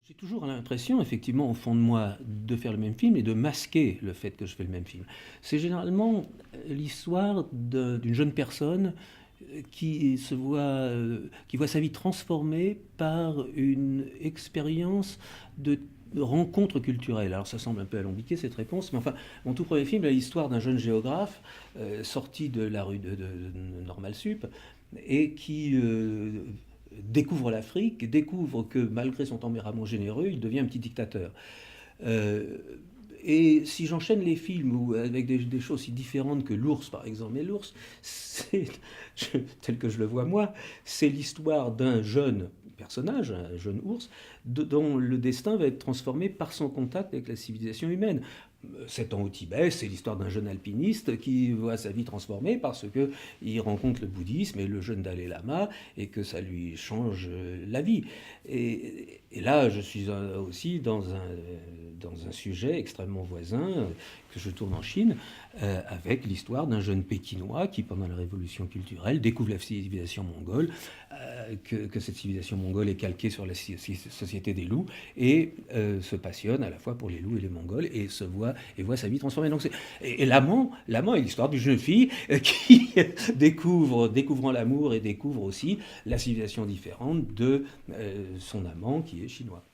J'ai toujours l'impression, effectivement, au fond de moi, de faire le même film et de masquer le fait que je fais le même film. C'est généralement l'histoire d'une jeune personne qui voit sa vie transformée par une expérience de rencontre culturelle. Alors ça semble un peu alambiqué cette réponse, mais enfin, mon tout premier film est l'histoire d'un jeune géographe sorti de la rue de Normal Sup et qui découvre l'Afrique, découvre que malgré son tempérament généreux, il devient un petit dictateur. Euh, et si j'enchaîne les films avec des choses si différentes que l'ours, par exemple, mais l'ours, c'est, tel que je le vois moi, c'est l'histoire d'un jeune personnage, un jeune ours, dont le destin va être transformé par son contact avec la civilisation humaine. 7 ans au Tibet, c'est l'histoire d'un jeune alpiniste qui voit sa vie transformée parce qu'il rencontre le bouddhisme et le jeune Dalai Lama et que ça lui change la vie. Et là, je suis aussi dans un sujet extrêmement voisin que je tourne en Chine, avec l'histoire d'un jeune Pékinois qui, pendant la révolution culturelle, découvre la civilisation mongole, que cette civilisation mongole est calquée sur la société des loups, et se passionne à la fois pour les loups et les Mongols, et voit sa vie transformée. Donc et l'amant est l'histoire d'une jeune fille qui découvrant l'amour et découvre aussi la civilisation différente de son amant qui est chinois.